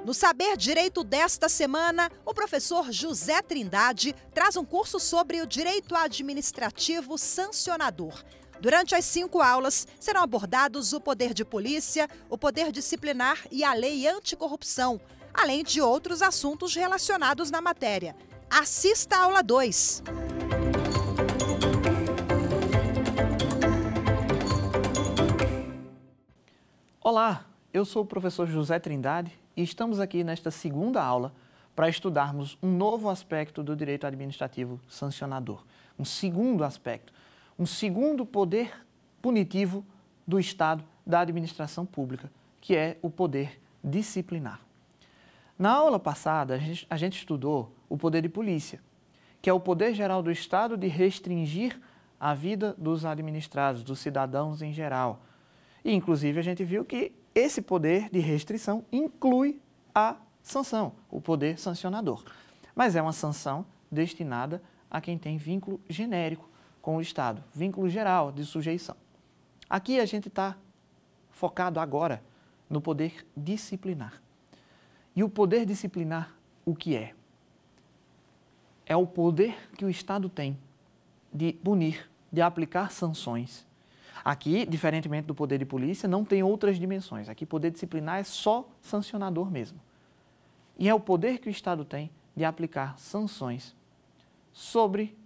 No Saber Direito desta semana, o professor José Trindade traz um curso sobre o direito administrativo sancionador. Durante as 5 aulas, serão abordados o poder de polícia, o poder disciplinar e a lei anticorrupção, além de outros assuntos relacionados na matéria. Assista a aula 2. Olá, eu sou o professor José Trindade e estamos aqui nesta segunda aula para estudarmos um novo aspecto do direito administrativo sancionador. Um segundo aspecto, um segundo poder punitivo do Estado, da administração pública, que é o poder disciplinar. Na aula passada, a gente estudou o poder de polícia, que é o poder geral do Estado de restringir a vida dos administrados, dos cidadãos em geral. E, inclusive, a gente viu que esse poder de restrição inclui a sanção, o poder sancionador. Mas é uma sanção destinada a quem tem vínculo genérico com o Estado, vínculo geral de sujeição. Aqui a gente está focado agora no poder disciplinar. E o poder disciplinar, o que é? É o poder que o Estado tem de punir, de aplicar sanções. Aqui, diferentemente do poder de polícia, não tem outras dimensões. Aqui, poder disciplinar é só sancionador mesmo. E é o poder que o Estado tem de aplicar sanções sobre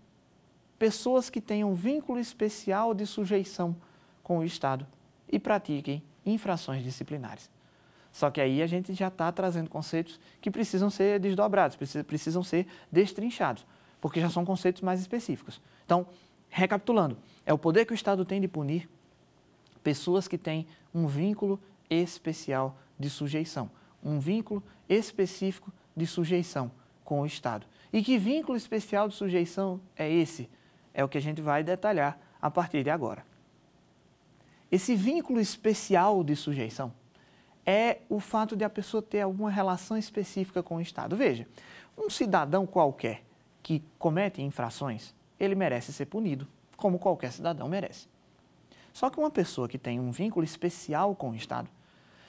pessoas que tenham vínculo especial de sujeição com o Estado e pratiquem infrações disciplinares. Só que aí a gente já está trazendo conceitos que precisam ser desdobrados, precisam ser destrinchados, porque já são conceitos mais específicos. Então, recapitulando, é o poder que o Estado tem de punir pessoas que têm um vínculo especial de sujeição, um vínculo específico de sujeição com o Estado. E que vínculo especial de sujeição é esse? É o que a gente vai detalhar a partir de agora. Esse vínculo especial de sujeição é o fato de a pessoa ter alguma relação específica com o Estado. Veja, um cidadão qualquer que comete infrações, ele merece ser punido, como qualquer cidadão merece. Só que uma pessoa que tem um vínculo especial com o Estado,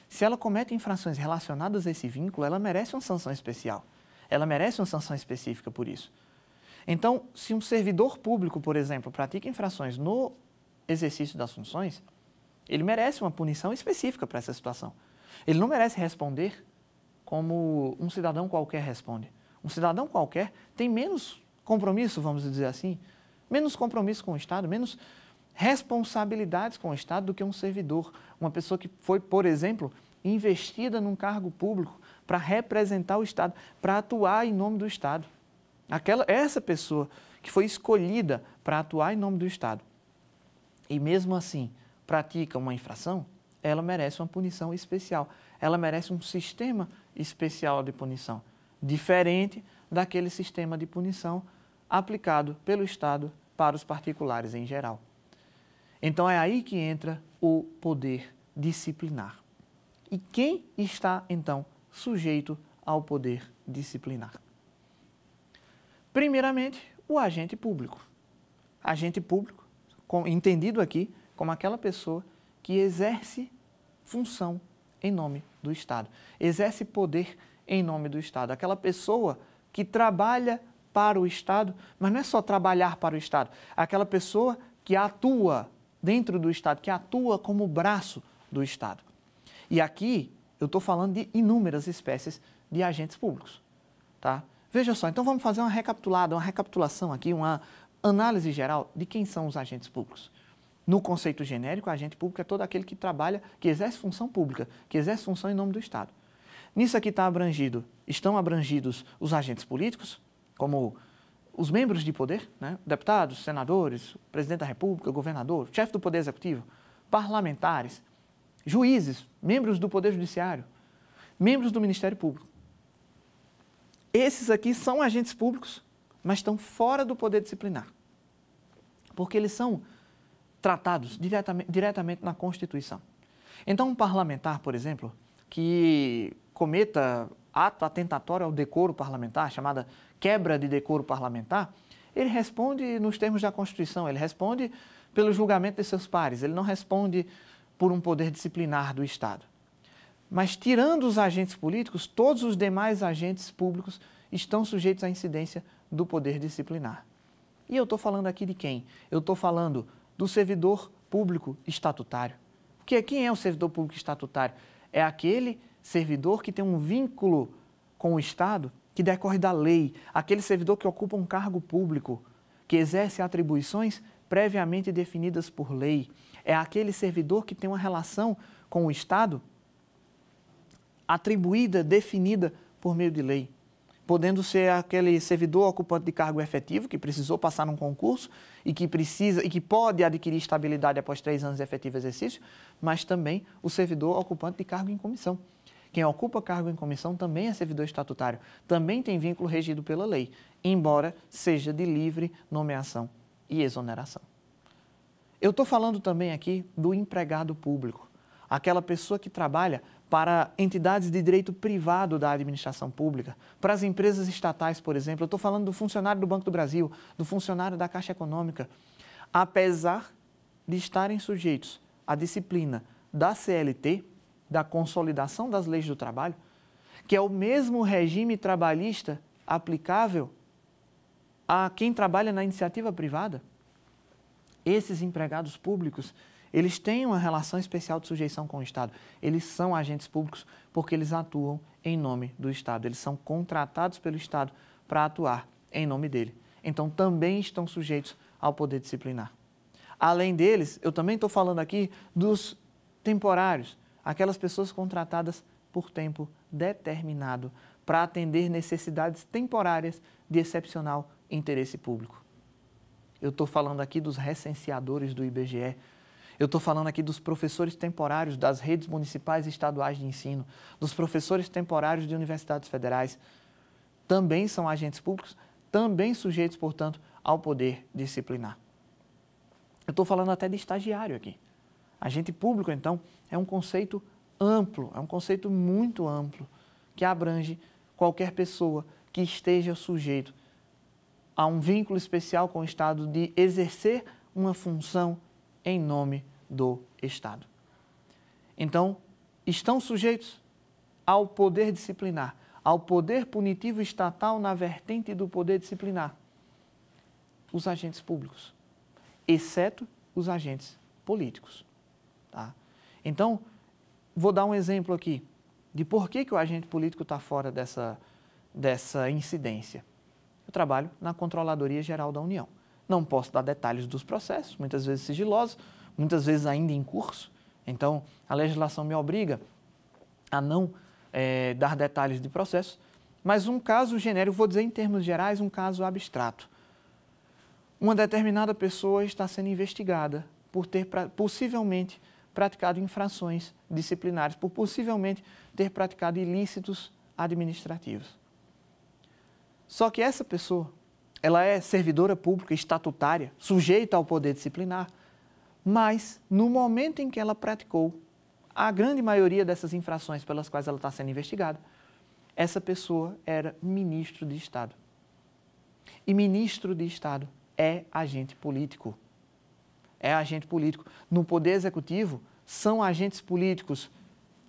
se ela comete infrações relacionadas a esse vínculo, ela merece uma sanção especial. Ela merece uma sanção específica por isso. Então, se um servidor público, por exemplo, pratica infrações no exercício das funções, ele merece uma punição específica para essa situação. Ele não merece responder como um cidadão qualquer responde. Um cidadão qualquer tem menos compromisso, vamos dizer assim, menos compromisso com o Estado, menos responsabilidades com o Estado do que um servidor. Uma pessoa que foi, por exemplo, investida num cargo público para representar o Estado, para atuar em nome do Estado. Essa pessoa que foi escolhida para atuar em nome do Estado e mesmo assim pratica uma infração, ela merece uma punição especial. Ela merece um sistema especial de punição, diferente daquele sistema de punição aplicado pelo Estado para os particulares em geral. Então é aí que entra o poder disciplinar. E quem está, então, sujeito ao poder disciplinar? Primeiramente, o agente público. Agente público, entendido aqui como aquela pessoa que exerce função em nome do Estado, exerce poder em nome do Estado. Aquela pessoa que trabalha para o Estado, mas não é só trabalhar para o Estado, aquela pessoa que atua dentro do Estado, que atua como braço do Estado. E aqui eu estou falando de inúmeras espécies de agentes públicos, tá? Veja só, então vamos fazer uma recapitulação aqui, uma análise geral de quem são os agentes públicos. No conceito genérico, agente público é todo aquele que trabalha, que exerce função pública, que exerce função em nome do Estado. Nisso aqui estão abrangidos os agentes políticos, como os membros de poder, né? Deputados, senadores, presidente da República, governador, chefe do Poder Executivo, parlamentares, juízes, membros do Poder Judiciário, membros do Ministério Público. Esses aqui são agentes públicos, mas estão fora do poder disciplinar, porque eles são tratados diretamente na Constituição. Então, um parlamentar, por exemplo, que cometa ato atentatório ao decoro parlamentar, chamada quebra de decoro parlamentar, ele responde nos termos da Constituição, ele responde pelo julgamento de seus pares, ele não responde por um poder disciplinar do Estado. Mas, tirando os agentes políticos, todos os demais agentes públicos estão sujeitos à incidência do poder disciplinar. E eu estou falando aqui de quem? Eu estou falando do servidor público estatutário. Quem é o servidor público estatutário? É aquele servidor que tem um vínculo com o Estado que decorre da lei, aquele servidor que ocupa um cargo público, que exerce atribuições previamente definidas por lei. É aquele servidor que tem uma relação com o Estado atribuída, definida por meio de lei, podendo ser aquele servidor ocupante de cargo efetivo que precisou passar num concurso e que pode adquirir estabilidade após 3 anos de efetivo exercício, mas também o servidor ocupante de cargo em comissão. Quem ocupa cargo em comissão também é servidor estatutário, também tem vínculo regido pela lei, embora seja de livre nomeação e exoneração. Eu estou falando também aqui do empregado público, aquela pessoa que trabalha para entidades de direito privado da administração pública, para as empresas estatais, por exemplo. Eu estou falando do funcionário do Banco do Brasil, do funcionário da Caixa Econômica. Apesar de estarem sujeitos à disciplina da CLT, da Consolidação das Leis do Trabalho, que é o mesmo regime trabalhista aplicável a quem trabalha na iniciativa privada, esses empregados públicos, eles têm uma relação especial de sujeição com o Estado. Eles são agentes públicos porque eles atuam em nome do Estado. Eles são contratados pelo Estado para atuar em nome dele. Então, também estão sujeitos ao poder disciplinar. Além deles, eu também estou falando aqui dos temporários, aquelas pessoas contratadas por tempo determinado para atender necessidades temporárias de excepcional interesse público. Eu estou falando aqui dos recenseadores do IBGE, eu estou falando aqui dos professores temporários das redes municipais e estaduais de ensino, dos professores temporários de universidades federais. Também são agentes públicos, também sujeitos, portanto, ao poder disciplinar. Eu estou falando até de estagiário aqui. Agente público, então, é um conceito amplo, é um conceito muito amplo, que abrange qualquer pessoa que esteja sujeito a um vínculo especial com o Estado de exercer uma função em nome do Estado. Então, estão sujeitos ao poder disciplinar, ao poder punitivo estatal na vertente do poder disciplinar, os agentes públicos, exceto os agentes políticos. Tá? Então, vou dar um exemplo aqui de por que o agente político está fora dessa incidência. Eu trabalho na Controladoria Geral da União. Não posso dar detalhes dos processos, muitas vezes sigilosos, muitas vezes ainda em curso. Então, a legislação me obriga a não dar detalhes de processos, mas um caso genérico, vou dizer em termos gerais, um caso abstrato. Uma determinada pessoa está sendo investigada por ter possivelmente praticado infrações disciplinares, por possivelmente ter praticado ilícitos administrativos. Só que essa pessoa, ela é servidora pública estatutária, sujeita ao poder disciplinar, mas no momento em que ela praticou a grande maioria dessas infrações pelas quais ela está sendo investigada, essa pessoa era ministro de Estado. E ministro de Estado é agente político. É agente político. No Poder Executivo, são agentes políticos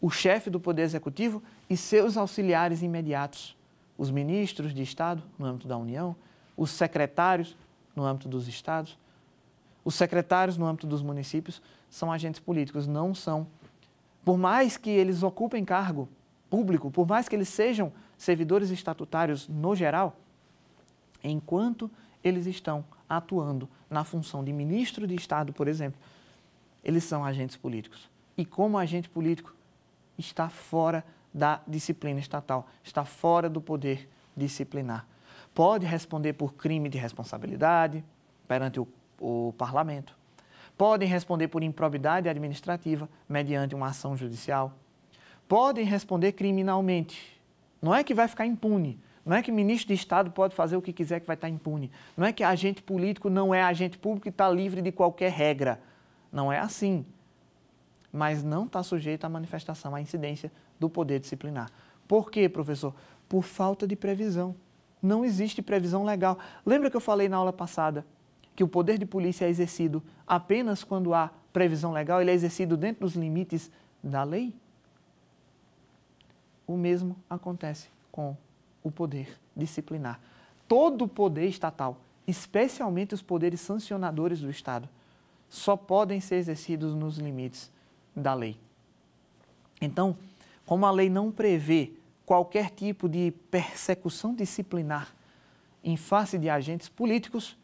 o chefe do Poder Executivo e seus auxiliares imediatos, os ministros de Estado, no âmbito da União, os secretários, no âmbito dos estados, os secretários, no âmbito dos municípios, são agentes políticos, não são. Por mais que eles ocupem cargo público, por mais que eles sejam servidores estatutários no geral, enquanto eles estão atuando na função de ministro de Estado, por exemplo, eles são agentes políticos. E como agente político, está fora da disciplina estatal, está fora do poder disciplinar. Pode responder por crime de responsabilidade perante o parlamento. Podem responder por improbidade administrativa mediante uma ação judicial. Podem responder criminalmente. Não é que vai ficar impune. Não é que o ministro de Estado pode fazer o que quiser que vai estar impune. Não é que agente político não é agente público e está livre de qualquer regra. Não é assim. Mas não está sujeito à manifestação, à incidência do poder disciplinar. Por quê, professor? Por falta de previsão. Não existe previsão legal. Lembra que eu falei na aula passada que o poder de polícia é exercido apenas quando há previsão legal? Ele é exercido dentro dos limites da lei? o mesmo acontece com o poder disciplinar. Todo o poder estatal, especialmente os poderes sancionadores do Estado, só podem ser exercidos nos limites da lei. Então, como a lei não prevê qualquer tipo de persecução disciplinar em face de agentes políticos,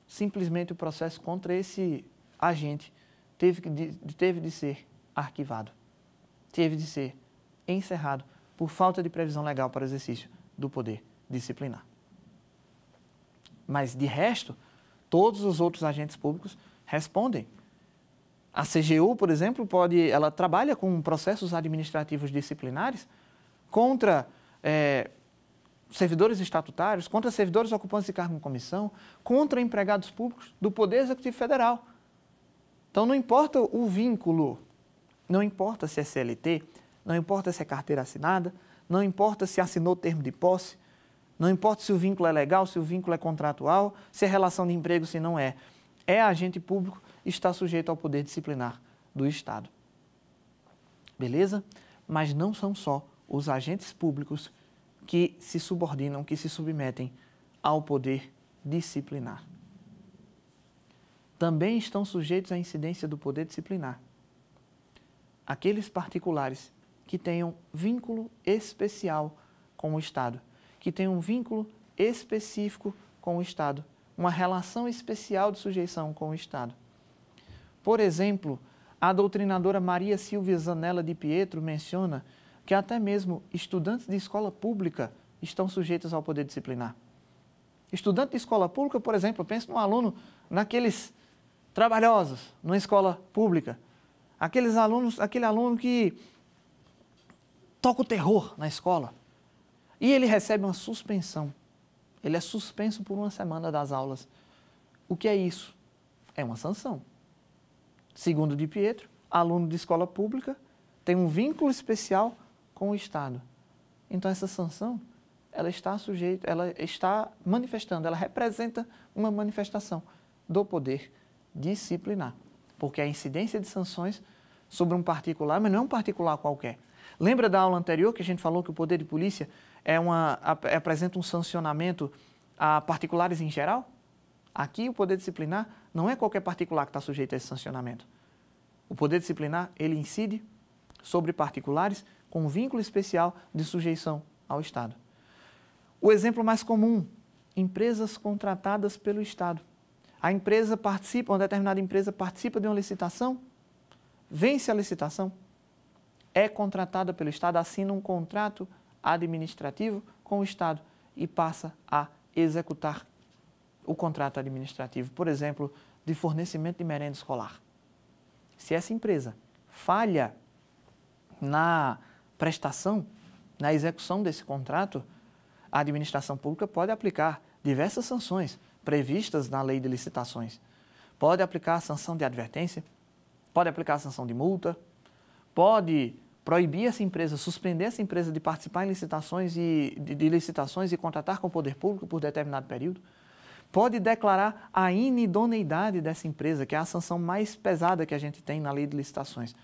simplesmente o processo contra esse agente teve de ser arquivado, teve de ser encerrado por falta de previsão legal para o exercício do poder disciplinar. Mas, de resto, todos os outros agentes públicos respondem. A CGU, por exemplo, ela trabalha com processos administrativos disciplinares contra servidores estatutários, contra servidores ocupantes de cargo em comissão, contra empregados públicos do Poder Executivo Federal. Então, não importa o vínculo, não importa se é CLT, não importa se é carteira assinada, não importa se assinou termo de posse, não importa se o vínculo é legal, se o vínculo é contratual, se é relação de emprego, se não é. É agente público, está sujeito ao poder disciplinar do Estado. Beleza? Mas não são só os agentes públicos que se subordinam, que se submetem ao poder disciplinar. Também estão sujeitos à incidência do poder disciplinar aqueles particulares que tenham vínculo especial com o Estado, que tenham um vínculo específico com o Estado, uma relação especial de sujeição com o Estado. Por exemplo, a doutrinadora Maria Silvia Zanella de Pietro menciona que até mesmo estudantes de escola pública estão sujeitos ao poder disciplinar. Estudante de escola pública, por exemplo, pensa num aluno, naqueles trabalhosos, numa escola pública, aquele aluno que toca o terror na escola e ele recebe uma suspensão. Ele é suspenso por uma semana das aulas. O que é isso? É uma sanção. Segundo de Pietro, aluno de escola pública tem um vínculo especial com o Estado. Então, essa sanção, ela está manifestando, ela representa uma manifestação do poder disciplinar. Porque a incidência de sanções sobre um particular, mas não é um particular qualquer. Lembra da aula anterior que a gente falou que o poder de polícia apresenta um sancionamento a particulares em geral? Aqui, o poder disciplinar não é qualquer particular que está sujeito a esse sancionamento. O poder disciplinar, ele incide sobre particulares com vínculo especial de sujeição ao Estado. O exemplo mais comum, empresas contratadas pelo Estado. A empresa participa, uma determinada empresa participa de uma licitação, vence a licitação, é contratada pelo Estado, assina um contrato administrativo com o Estado e passa a executar o contrato administrativo, por exemplo, de fornecimento de merenda escolar. Se essa empresa falha na prestação, na execução desse contrato, a administração pública pode aplicar diversas sanções previstas na lei de licitações. Pode aplicar a sanção de advertência, pode aplicar a sanção de multa, pode proibir essa empresa, suspender essa empresa de participar em licitações de licitações e contratar com o poder público por determinado período. Pode declarar a inidoneidade dessa empresa, que é a sanção mais pesada que a gente tem na lei de licitações.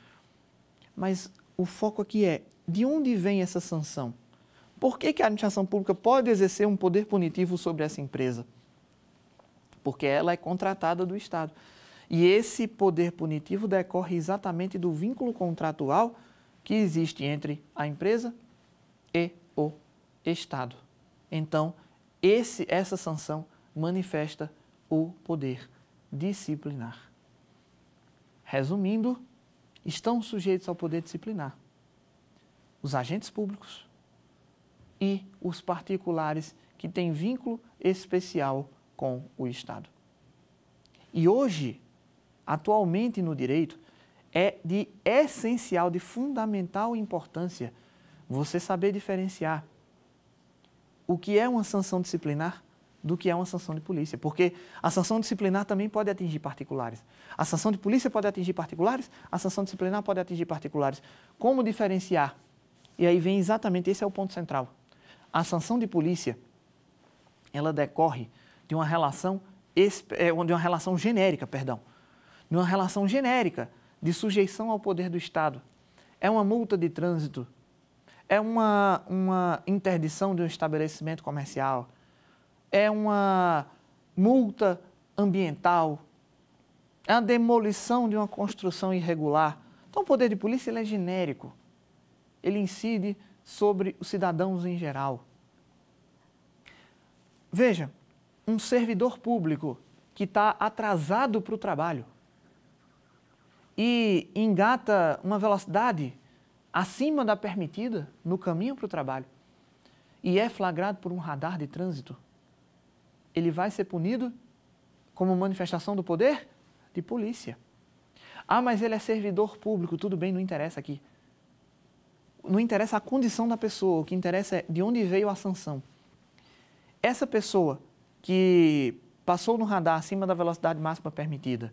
Mas o foco aqui é, de onde vem essa sanção? Por que a administração pública pode exercer um poder punitivo sobre essa empresa? Porque ela é contratada do Estado. E esse poder punitivo decorre exatamente do vínculo contratual que existe entre a empresa e o Estado. Então, essa sanção manifesta o poder disciplinar. Resumindo, estão sujeitos ao poder disciplinar os agentes públicos e os particulares que têm vínculo especial com o Estado. E hoje, atualmente no direito, é de essencial, de fundamental importância você saber diferenciar o que é uma sanção disciplinar do que é uma sanção de polícia, porque a sanção disciplinar também pode atingir particulares. A sanção de polícia pode atingir particulares, a sanção disciplinar pode atingir particulares. Como diferenciar? E aí vem exatamente, esse é o ponto central. A sanção de polícia, ela decorre de uma relação genérica, de uma relação genérica de sujeição ao poder do Estado. É uma multa de trânsito, é uma interdição de um estabelecimento comercial, é uma multa ambiental, é a demolição de uma construção irregular. Então, o poder de polícia ele é genérico, ele incide sobre os cidadãos em geral. Veja, um servidor público que está atrasado para o trabalho e engata uma velocidade acima da permitida no caminho para o trabalho e é flagrado por um radar de trânsito, ele vai ser punido como manifestação do poder de polícia. Ah, mas ele é servidor público, tudo bem, não interessa aqui. Não interessa a condição da pessoa, o que interessa é de onde veio a sanção. Essa pessoa que passou no radar acima da velocidade máxima permitida,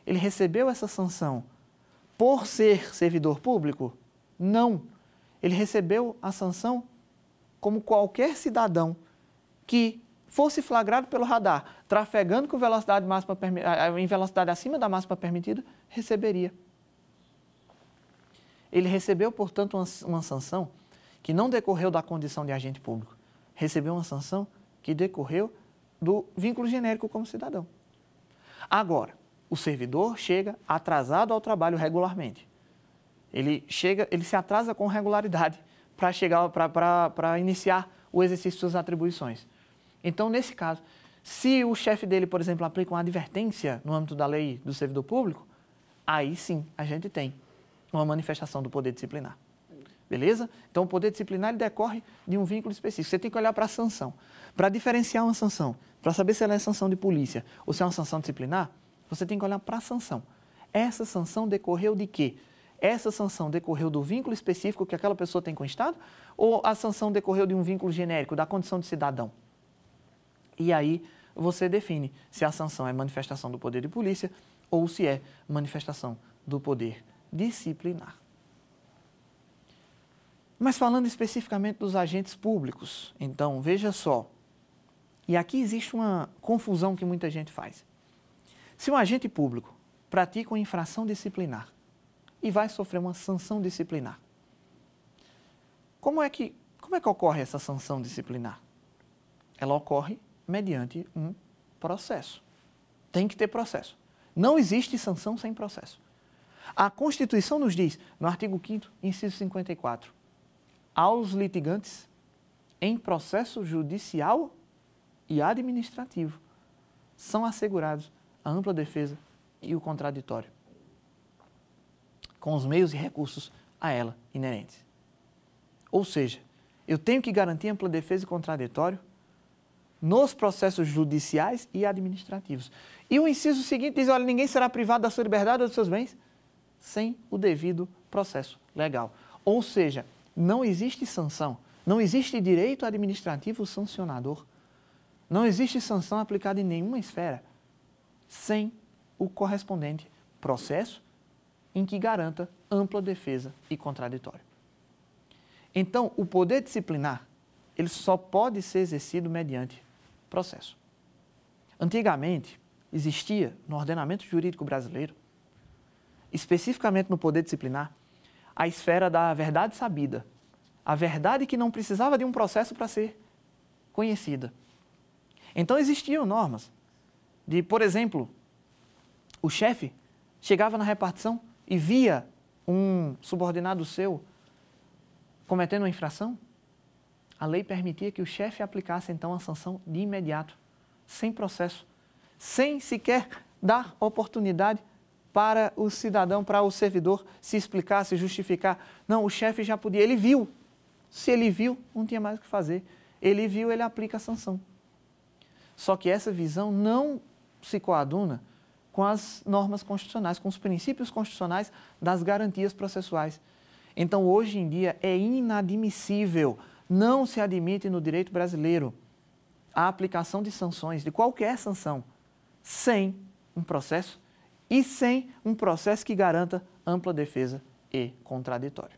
ele recebeu essa sanção por ser servidor público? Não. Ele recebeu a sanção como qualquer cidadão que fosse flagrado pelo radar, trafegando com velocidade máxima, em velocidade acima da máxima permitida, receberia. Ele recebeu, portanto, uma sanção que não decorreu da condição de agente público, recebeu uma sanção que decorreu do vínculo genérico como cidadão. Agora, o servidor chega atrasado ao trabalho regularmente. Ele se atrasa com regularidade para iniciar o exercício de suas atribuições. Então, nesse caso, se o chefe dele, por exemplo, aplica uma advertência no âmbito da lei do servidor público, aí sim a gente tem uma manifestação do poder disciplinar. Beleza? Então, o poder disciplinar ele decorre de um vínculo específico. Você tem que olhar para a sanção. Para diferenciar uma sanção, para saber se ela é sanção de polícia ou se é uma sanção disciplinar, você tem que olhar para a sanção. Essa sanção decorreu de quê? Essa sanção decorreu do vínculo específico que aquela pessoa tem com o Estado ou a sanção decorreu de um vínculo genérico, da condição de cidadão? E aí você define se a sanção é manifestação do poder de polícia ou se é manifestação do poder disciplinar. Mas falando especificamente dos agentes públicos, então veja só, e aqui existe uma confusão que muita gente faz. Se um agente público pratica uma infração disciplinar e vai sofrer uma sanção disciplinar, como é que ocorre essa sanção disciplinar? Ela ocorre mediante um processo. Tem que ter processo. Não existe sanção sem processo. A Constituição nos diz, no artigo 5º, inciso 54, aos litigantes em processo judicial e administrativo são assegurados a ampla defesa e o contraditório, com os meios e recursos a ela inerentes. Ou seja, eu tenho que garantir ampla defesa e contraditório nos processos judiciais e administrativos. E o inciso seguinte diz, olha, ninguém será privado da sua liberdade ou dos seus bens sem o devido processo legal. Ou seja, não existe sanção, não existe direito administrativo sancionador, não existe sanção aplicada em nenhuma esfera sem o correspondente processo em que garanta ampla defesa e contraditório. Então, o poder disciplinar, ele só pode ser exercido mediante processo. Antigamente, existia no ordenamento jurídico brasileiro, especificamente no poder disciplinar, a esfera da verdade sabida, a verdade que não precisava de um processo para ser conhecida. Então existiam normas de, por exemplo, o chefe chegava na repartição e via um subordinado seu cometendo uma infração, a lei permitia que o chefe aplicasse então a sanção de imediato, sem processo, sem sequer dar oportunidade para o cidadão, para o servidor se explicar, se justificar. Não, o chefe já podia, ele viu. Se ele viu, não tinha mais o que fazer. Ele viu, ele aplica a sanção. Só que essa visão não se coaduna com as normas constitucionais, com os princípios constitucionais das garantias processuais. Então, hoje em dia, é inadmissível, não se admite no direito brasileiro a aplicação de sanções, de qualquer sanção, sem um processo e sem um processo que garanta ampla defesa e contraditório.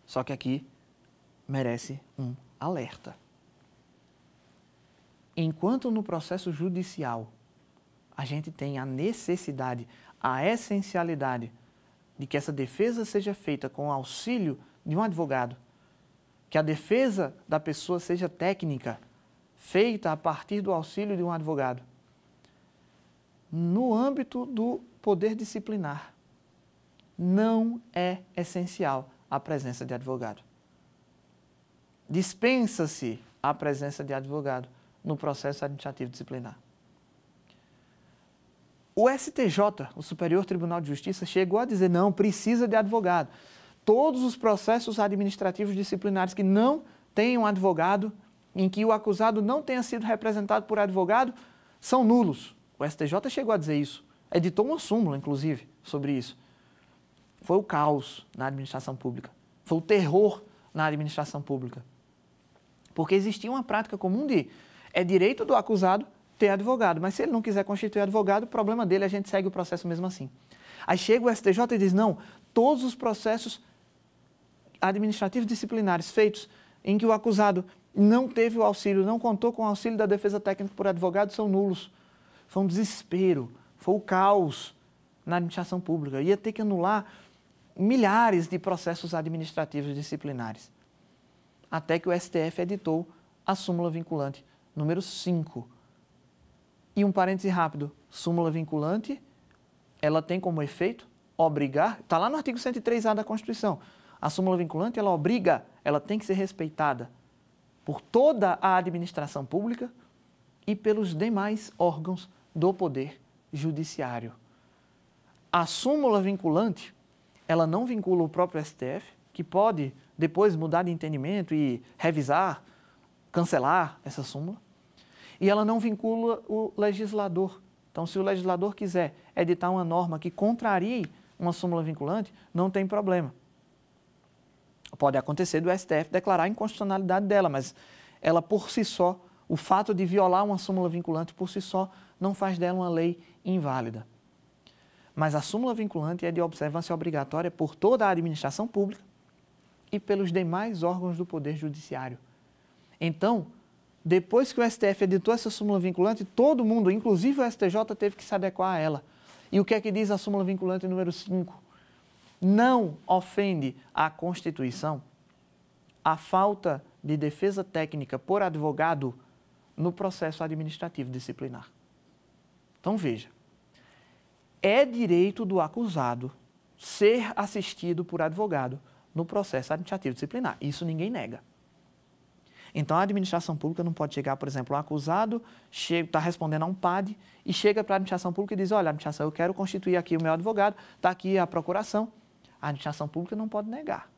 Só que aqui merece um alerta. Enquanto no processo judicial a gente tem a necessidade, a essencialidade de que essa defesa seja feita com o auxílio de um advogado, que a defesa da pessoa seja técnica, feita a partir do auxílio de um advogado, no âmbito do poder disciplinar, não é essencial a presença de advogado. Dispensa-se a presença de advogado no processo administrativo disciplinar. O STJ, o Superior Tribunal de Justiça, chegou a dizer, não, precisa de advogado. Todos os processos administrativos disciplinares que não tenham advogado, em que o acusado não tenha sido representado por advogado, são nulos. O STJ chegou a dizer isso. Editou uma súmula, inclusive, sobre isso. Foi o caos na administração pública. Foi o terror na administração pública. Porque existia uma prática comum de é direito do acusado ter advogado, mas se ele não quiser constituir advogado, o problema dele, a gente segue o processo mesmo assim. Aí chega o STJ e diz, não, todos os processos administrativos disciplinares feitos em que o acusado não teve o auxílio, não contou com o auxílio da defesa técnica por advogado, são nulos. Foi um desespero, foi o caos na administração pública. Ia ter que anular milhares de processos administrativos disciplinares. Até que o STF editou a súmula vinculante número 5. E um parêntese rápido, súmula vinculante, ela tem como efeito obrigar, está lá no artigo 103A da Constituição, a súmula vinculante, ela obriga, ela tem que ser respeitada por toda a administração pública e pelos demais órgãos do Poder Judiciário. A súmula vinculante, ela não vincula o próprio STF, que pode depois mudar de entendimento e revisar, cancelar essa súmula, e ela não vincula o legislador. Então, se o legislador quiser editar uma norma que contrarie uma súmula vinculante, não tem problema. Pode acontecer do STF declarar a inconstitucionalidade dela, mas ela por si só, o fato de violar uma súmula vinculante por si só, não faz dela uma lei inválida. Mas a súmula vinculante é de observância obrigatória por toda a administração pública e pelos demais órgãos do Poder Judiciário. Então, depois que o STF editou essa súmula vinculante, todo mundo, inclusive o STJ, teve que se adequar a ela. E o que é que diz a súmula vinculante número 5? Não ofende a Constituição a falta de defesa técnica por advogado no processo administrativo disciplinar. Então, veja, é direito do acusado ser assistido por advogado no processo administrativo disciplinar. Isso ninguém nega. Então, a administração pública não pode chegar, por exemplo, o acusado está respondendo a um PAD e chega para a administração pública e diz, olha, administração, eu quero constituir aqui o meu advogado, está aqui a procuração. A administração pública não pode negar.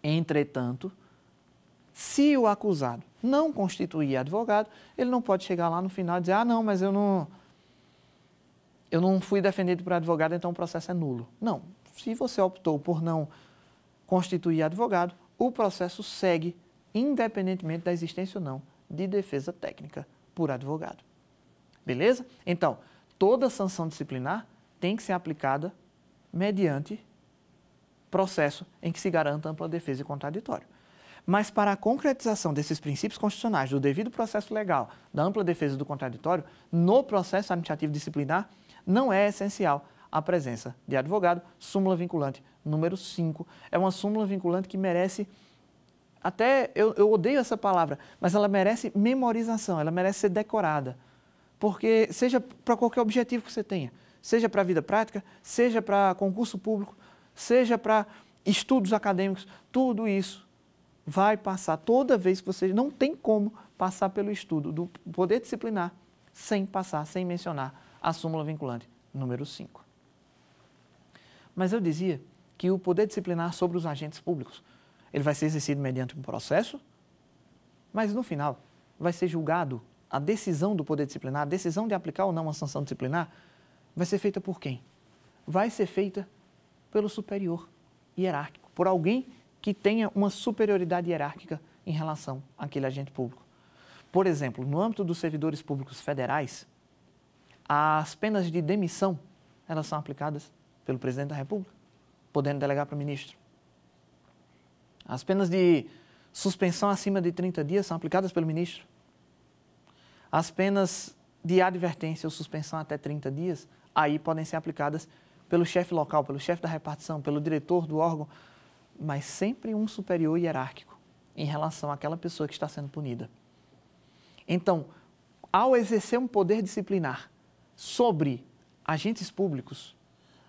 Entretanto, se o acusado não constituir advogado, ele não pode chegar lá no final e dizer, ah, não, mas eu não fui defendido por advogado, então o processo é nulo. Não, se você optou por não constituir advogado, o processo segue independentemente da existência ou não de defesa técnica por advogado. Beleza? Então, toda sanção disciplinar tem que ser aplicada mediante processo em que se garanta ampla defesa e contraditório. Mas para a concretização desses princípios constitucionais do devido processo legal, da ampla defesa e do contraditório, no processo administrativo disciplinar, não é essencial a presença de advogado. Súmula vinculante número 5 é uma súmula vinculante que merece, até eu odeio essa palavra, mas ela merece memorização, ela merece ser decorada. Porque seja para qualquer objetivo que você tenha, seja para a vida prática, seja para concurso público, seja para estudos acadêmicos, tudo isso vai passar toda vez que você não tem como passar pelo estudo do poder disciplinar sem mencionar a súmula vinculante número 5. Mas eu dizia que o poder disciplinar sobre os agentes públicos, ele vai ser exercido mediante um processo, mas no final vai ser julgado a decisão do poder disciplinar, a decisão de aplicar ou não uma sanção disciplinar, vai ser feita por quem? Vai ser feita pelo superior hierárquico, por alguém que tenha uma superioridade hierárquica em relação àquele agente público. Por exemplo, no âmbito dos servidores públicos federais, as penas de demissão, elas são aplicadas pelo presidente da República, podendo delegar para o ministro. As penas de suspensão acima de 30 dias são aplicadas pelo ministro. As penas de advertência ou suspensão até 30 dias, aí podem ser aplicadas pelo chefe local, pelo chefe da repartição, pelo diretor do órgão, mas sempre um superior hierárquico em relação àquela pessoa que está sendo punida. Então, ao exercer um poder disciplinar sobre agentes públicos,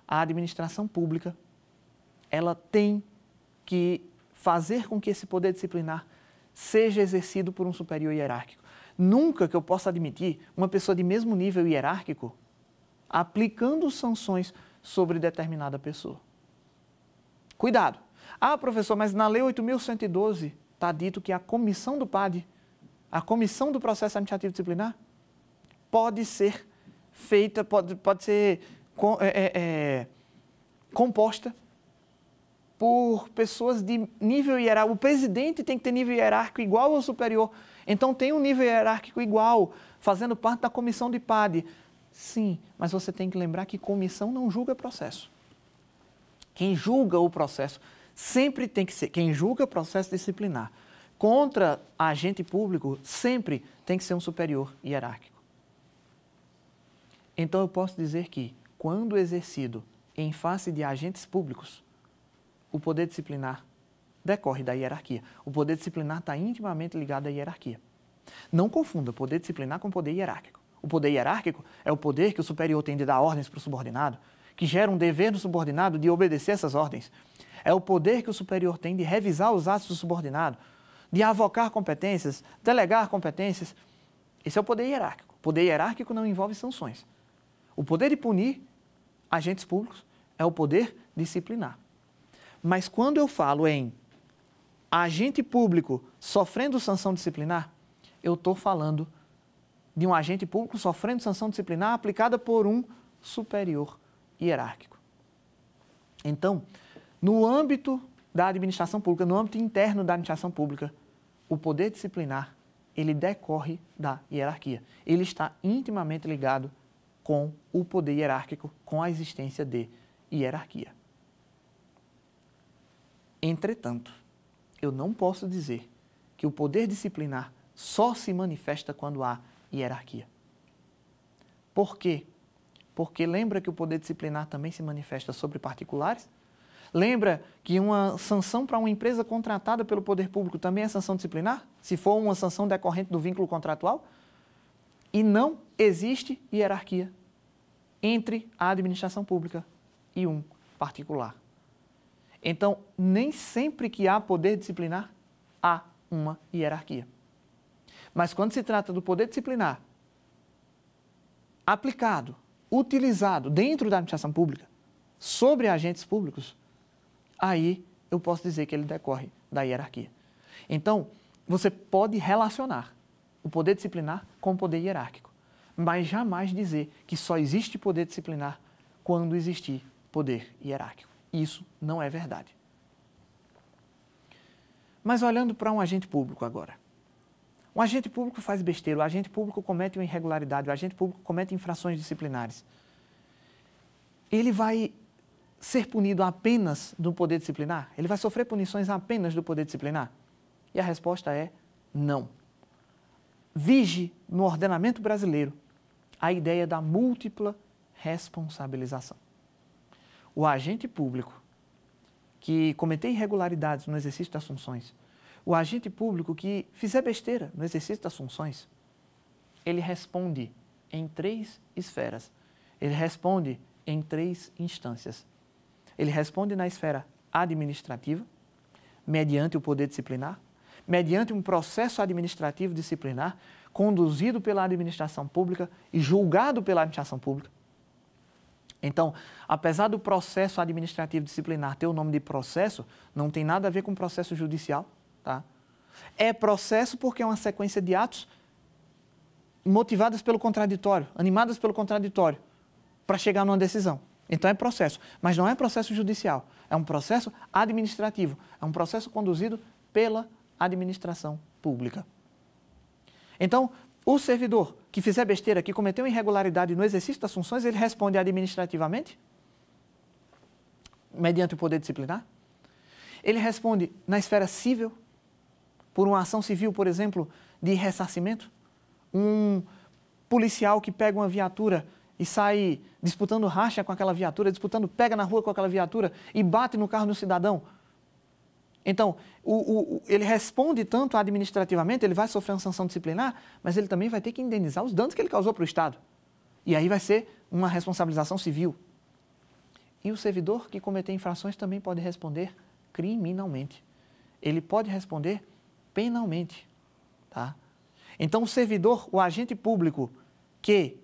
a administração pública, ela tem que fazer com que esse poder disciplinar seja exercido por um superior hierárquico. Nunca que eu possa admitir uma pessoa de mesmo nível hierárquico aplicando sanções sobre determinada pessoa. Cuidado! Ah, professor, mas na Lei 8.112 está dito que a comissão do PAD, a comissão do processo administrativo disciplinar, pode ser feita, pode ser composta por pessoas de nível hierárquico. O presidente tem que ter nível hierárquico igual ao superior. Então, tem um nível hierárquico igual, fazendo parte da comissão de PAD. Sim, mas você tem que lembrar que comissão não julga processo. Quem julga o processo sempre tem que ser, quem julga processo disciplinar contra agente público sempre tem que ser um superior hierárquico. Então, eu posso dizer que, quando exercido em face de agentes públicos, o poder disciplinar decorre da hierarquia. O poder disciplinar está intimamente ligado à hierarquia. Não confunda poder disciplinar com poder hierárquico. O poder hierárquico é o poder que o superior tem de dar ordens para o subordinado, que gera um dever do subordinado de obedecer essas ordens. É o poder que o superior tem de revisar os atos do subordinado, de avocar competências, delegar competências. Esse é o poder hierárquico. O poder hierárquico não envolve sanções. O poder de punir agentes públicos é o poder disciplinar. Mas quando eu falo em agente público sofrendo sanção disciplinar, eu estou falando de um agente público sofrendo sanção disciplinar aplicada por um superior hierárquico. Então, no âmbito da administração pública, no âmbito interno da administração pública, o poder disciplinar, ele decorre da hierarquia. Ele está intimamente ligado com o poder hierárquico, com a existência de hierarquia. Entretanto, eu não posso dizer que o poder disciplinar só se manifesta quando há hierarquia. Por quê? Porque lembra que o poder disciplinar também se manifesta sobre particulares? Lembra que uma sanção para uma empresa contratada pelo poder público também é sanção disciplinar? Se for uma sanção decorrente do vínculo contratual? E não existe hierarquia entre a administração pública e um particular. Então, nem sempre que há poder disciplinar, há uma hierarquia. Mas quando se trata do poder disciplinar aplicado, utilizado dentro da administração pública, sobre agentes públicos, aí eu posso dizer que ele decorre da hierarquia. Então, você pode relacionar o poder disciplinar com o poder hierárquico, mas jamais dizer que só existe poder disciplinar quando existir poder hierárquico. Isso não é verdade. Mas olhando para um agente público agora. Um agente público faz besteira, o agente público comete uma irregularidade, o agente público comete infrações disciplinares. Ele vai ser punido apenas do poder disciplinar? Ele vai sofrer punições apenas do poder disciplinar? E a resposta é não. Vige no ordenamento brasileiro a ideia da múltipla responsabilização. O agente público que cometer irregularidades no exercício das funções, o agente público que fizer besteira no exercício das funções, ele responde em 3 esferas. Ele responde em 3 instâncias. Ele responde na esfera administrativa, mediante o poder disciplinar, mediante um processo administrativo disciplinar conduzido pela administração pública e julgado pela administração pública. Então, apesar do processo administrativo disciplinar ter o nome de processo, não tem nada a ver com processo judicial, tá? É processo porque é uma sequência de atos motivadas pelo contraditório, animadas pelo contraditório, para chegar numa decisão. Então é processo, mas não é processo judicial, é um processo administrativo, é um processo conduzido pela administração pública. Então, o servidor que fizer besteira, que cometeu irregularidade no exercício das funções, ele responde administrativamente, mediante o poder disciplinar. Ele responde na esfera civil, por uma ação civil, por exemplo, de ressarcimento. Um policial que pega uma viatura e sai disputando racha com aquela viatura, pega na rua com aquela viatura e bate no carro do cidadão. Então, ele responde tanto administrativamente, ele vai sofrer uma sanção disciplinar, mas ele também vai ter que indenizar os danos que ele causou para o Estado. E aí vai ser uma responsabilização civil. E o servidor que cometer infrações também pode responder criminalmente. Ele pode responder penalmente. Tá? Então, o servidor, o agente público que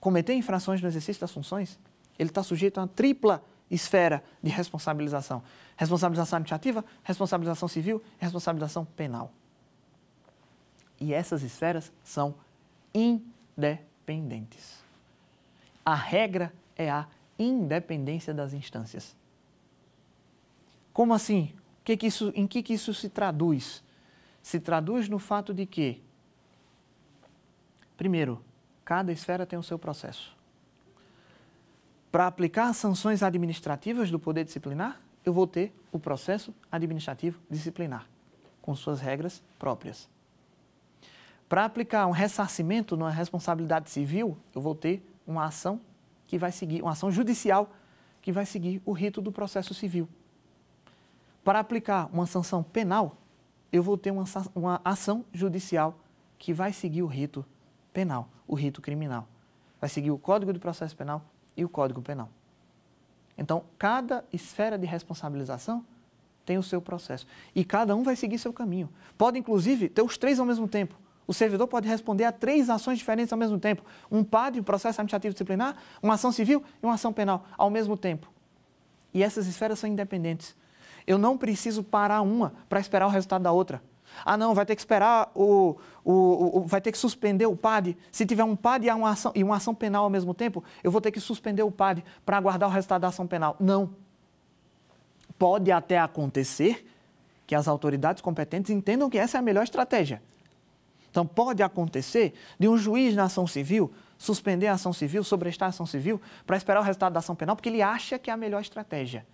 cometer infrações no exercício das funções, ele está sujeito a uma tripla esfera de responsabilização. Responsabilização administrativa, responsabilização civil e responsabilização penal. E essas esferas são independentes. A regra é a independência das instâncias. Como assim? Em que isso se traduz? Se traduz no fato de que, primeiro, cada esfera tem o seu processo. Para aplicar as sanções administrativas do Poder Disciplinar, eu vou ter o processo administrativo disciplinar, com suas regras próprias. Para aplicar um ressarcimento numa responsabilidade civil, eu vou ter uma ação que vai seguir, uma ação judicial que vai seguir o rito do processo civil. Para aplicar uma sanção penal, eu vou ter uma ação judicial que vai seguir o rito penal, o rito criminal. Vai seguir o Código de Processo Penal e o Código Penal. Então, cada esfera de responsabilização tem o seu processo. E cada um vai seguir seu caminho. Pode, inclusive, ter os três ao mesmo tempo. O servidor pode responder a 3 ações diferentes ao mesmo tempo. Um PAD, um processo administrativo disciplinar, uma ação civil e uma ação penal ao mesmo tempo. E essas esferas são independentes. Eu não preciso parar uma para esperar o resultado da outra. Ah, não, vai ter que esperar vai ter que suspender o PAD. Se tiver um PAD e uma ação penal ao mesmo tempo, eu vou ter que suspender o PAD para aguardar o resultado da ação penal. Não. Pode até acontecer que as autoridades competentes entendam que essa é a melhor estratégia. Então, pode acontecer de um juiz na ação civil suspender a ação civil, sobrestar a ação civil, para esperar o resultado da ação penal, porque ele acha que é a melhor estratégia.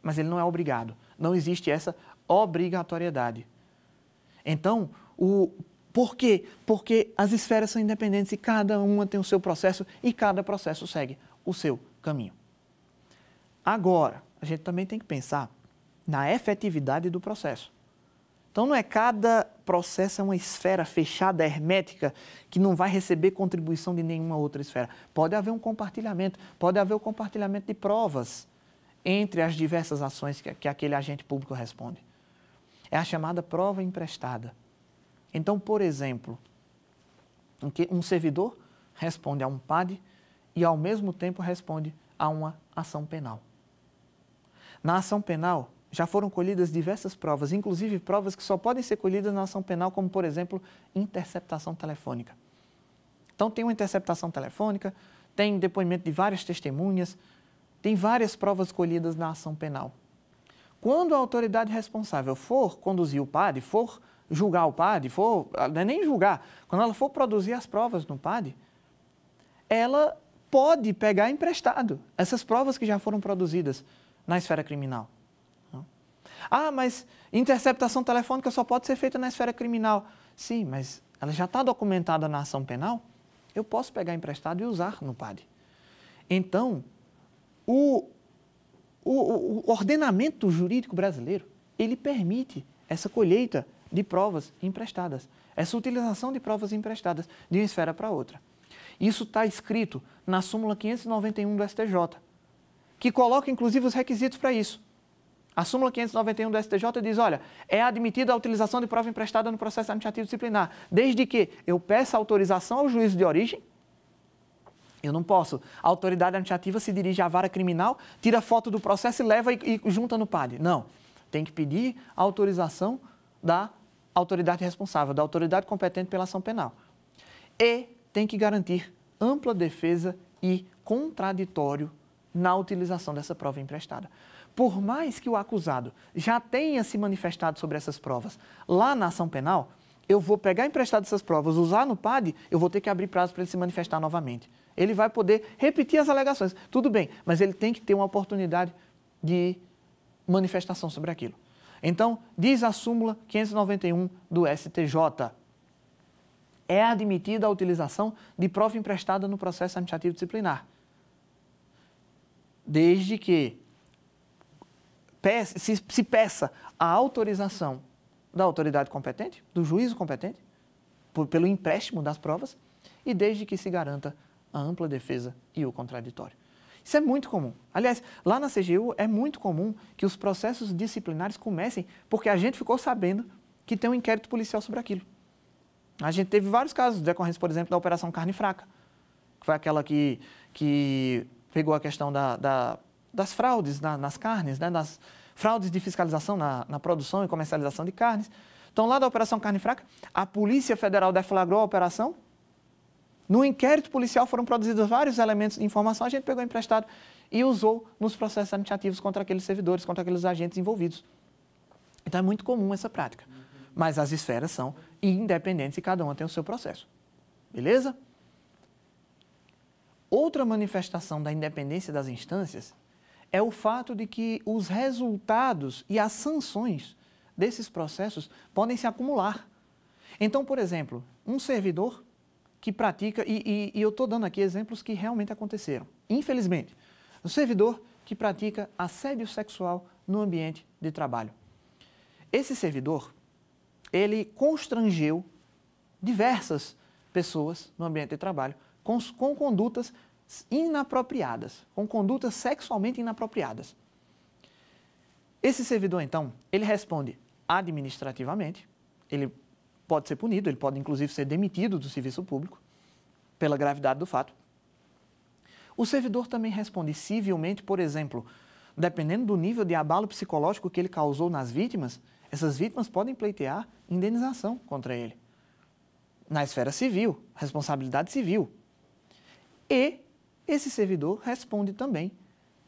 Mas ele não é obrigado. Não existe essa obrigatoriedade. Então, por quê? Porque as esferas são independentes e cada uma tem o seu processo e cada processo segue o seu caminho. Agora, a gente também tem que pensar na efetividade do processo. Então, não é cada processo é uma esfera fechada, hermética, que não vai receber contribuição de nenhuma outra esfera. Pode haver um compartilhamento, pode haver o compartilhamento de provas entre as diversas ações que aquele agente público responde. É a chamada prova emprestada. Então, por exemplo, um servidor responde a um PAD e, ao mesmo tempo, responde a uma ação penal. Na ação penal, já foram colhidas diversas provas, inclusive provas que só podem ser colhidas na ação penal, como, por exemplo, interceptação telefônica. Então, tem uma interceptação telefônica, tem depoimento de várias testemunhas, tem várias provas colhidas na ação penal. Quando a autoridade responsável for conduzir o PAD, for julgar o PAD, não é nem julgar, quando ela for produzir as provas no PAD, ela pode pegar emprestado essas provas que já foram produzidas na esfera criminal. Ah, mas interceptação telefônica só pode ser feita na esfera criminal. Sim, mas ela já está documentada na ação penal, eu posso pegar emprestado e usar no PAD. Então, o ordenamento jurídico brasileiro, ele permite essa colheita de provas emprestadas, essa utilização de provas emprestadas de uma esfera para outra. Isso está escrito na súmula 591 do STJ, que coloca inclusive os requisitos para isso. A súmula 591 do STJ diz, olha, é admitida a utilização de prova emprestada no processo administrativo disciplinar, desde que eu peça autorização ao juízo de origem. Eu não posso. A autoridade administrativa se dirige à vara criminal, tira foto do processo e leva e junta no PAD. Não. Tem que pedir a autorização da autoridade responsável, da autoridade competente pela ação penal. E tem que garantir ampla defesa e contraditório na utilização dessa prova emprestada. Por mais que o acusado já tenha se manifestado sobre essas provas lá na ação penal, eu vou pegar emprestado essas provas, usar no PAD, eu vou ter que abrir prazo para ele se manifestar novamente. Ele vai poder repetir as alegações, tudo bem, mas ele tem que ter uma oportunidade de manifestação sobre aquilo. Então, diz a súmula 591 do STJ, é admitida a utilização de prova emprestada no processo administrativo disciplinar, desde que se peça a autorização da autoridade competente, do juízo competente, pelo empréstimo das provas, e desde que se garanta a ampla defesa e o contraditório. Isso é muito comum. Aliás, lá na CGU é muito comum que os processos disciplinares comecem porque a gente ficou sabendo que tem um inquérito policial sobre aquilo. A gente teve vários casos de decorrência, por exemplo, da Operação Carne Fraca, que foi aquela que pegou a questão das fraudes nas carnes, né, das fraudes de fiscalização na produção e comercialização de carnes. Então, lá da Operação Carne Fraca, a Polícia Federal deflagrou a operação. No inquérito policial foram produzidos vários elementos de informação, a gente pegou emprestado e usou nos processos administrativos contra aqueles servidores, contra aqueles agentes envolvidos. Então, é muito comum essa prática. Mas as esferas são independentes e cada uma tem o seu processo. Beleza? Outra manifestação da independência das instâncias é o fato de que os resultados e as sanções desses processos podem se acumular. Então, por exemplo, um servidor que pratica, e eu estou dando aqui exemplos que realmente aconteceram, infelizmente, um servidor que pratica assédio sexual no ambiente de trabalho. Esse servidor, ele constrangeu diversas pessoas no ambiente de trabalho com condutas inapropriadas, com condutas sexualmente inapropriadas. Esse servidor, então, ele responde administrativamente, ele pode ser punido, ele pode inclusive ser demitido do serviço público pela gravidade do fato. O servidor também responde civilmente, por exemplo, dependendo do nível de abalo psicológico que ele causou nas vítimas, essas vítimas podem pleitear indenização contra ele. Na esfera civil, responsabilidade civil. E esse servidor responde também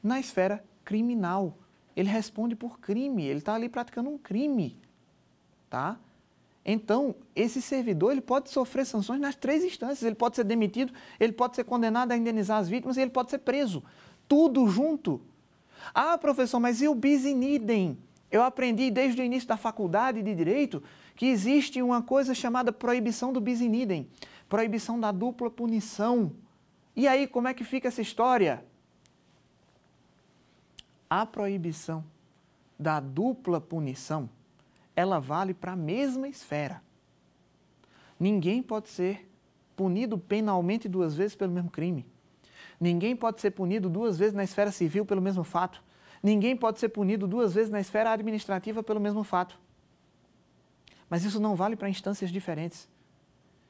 na esfera criminal. Ele responde por crime, ele está ali praticando um crime, tá? Então, esse servidor ele pode sofrer sanções nas 3 instâncias. Ele pode ser demitido, ele pode ser condenado a indenizar as vítimas e ele pode ser preso. Tudo junto. Ah, professor, mas e o bis in idem? Eu aprendi desde o início da faculdade de Direito que existe uma coisa chamada proibição do bis in idem, proibição da dupla punição. E aí, como é que fica essa história? A proibição da dupla punição, ela vale para a mesma esfera. Ninguém pode ser punido penalmente 2 vezes pelo mesmo crime. Ninguém pode ser punido 2 vezes na esfera civil pelo mesmo fato. Ninguém pode ser punido 2 vezes na esfera administrativa pelo mesmo fato. Mas isso não vale para instâncias diferentes.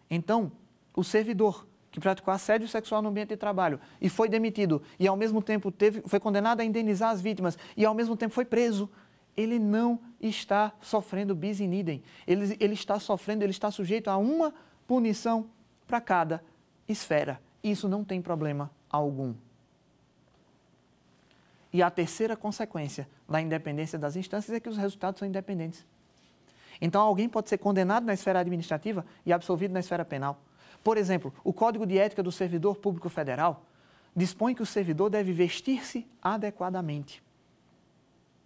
Então, o servidor que praticou assédio sexual no ambiente de trabalho e foi demitido e ao mesmo tempo foi condenado a indenizar as vítimas e ao mesmo tempo foi preso, ele não está sofrendo bis in idem. Ele está sofrendo, ele está sujeito a uma punição para cada esfera. Isso não tem problema algum. E a terceira consequência da independência das instâncias é que os resultados são independentes. Então, alguém pode ser condenado na esfera administrativa e absolvido na esfera penal. Por exemplo, o Código de Ética do Servidor Público Federal dispõe que o servidor deve vestir-se adequadamente.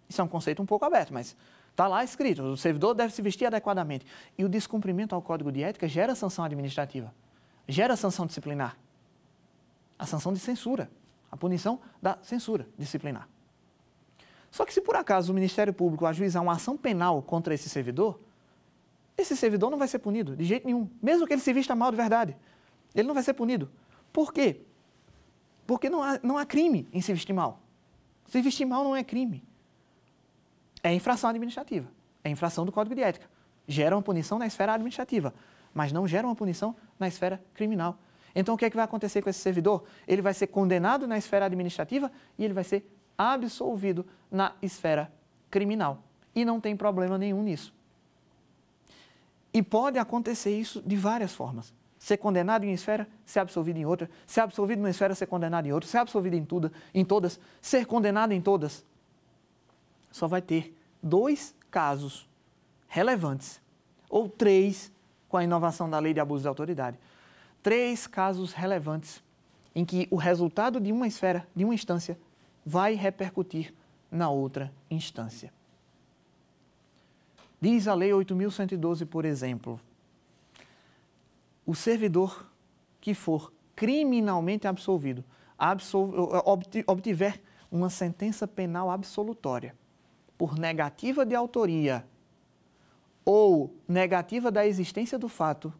Isso é um conceito um pouco aberto, mas está lá escrito, o servidor deve se vestir adequadamente. E o descumprimento ao Código de Ética gera sanção administrativa, gera sanção disciplinar, a sanção de censura, a punição da censura disciplinar. Só que se por acaso o Ministério Público ajuizar uma ação penal contra esse servidor não vai ser punido de jeito nenhum, mesmo que ele se vista mal de verdade. Ele não vai ser punido. Por quê? Porque não há crime em se vestir mal. Se vestir mal não é crime. É infração administrativa, é infração do Código de Ética. Gera uma punição na esfera administrativa, mas não gera uma punição na esfera criminal. Então, o que é que vai acontecer com esse servidor? Ele vai ser condenado na esfera administrativa e ele vai ser absolvido na esfera criminal. E não tem problema nenhum nisso. E pode acontecer isso de várias formas. Ser condenado em uma esfera, ser absolvido em outra, ser absolvido em uma esfera, ser condenado em outra, ser absolvido em todas, ser condenado em todas. Só vai ter 2 casos relevantes, ou 3 com a inovação da lei de abuso de autoridade. 3 casos relevantes em que o resultado de uma esfera, de uma instância, vai repercutir na outra instância. Diz a Lei 8.112, por exemplo, o servidor que for criminalmente absolvido, obtiver uma sentença penal absolutória por negativa de autoria ou negativa da existência do fato,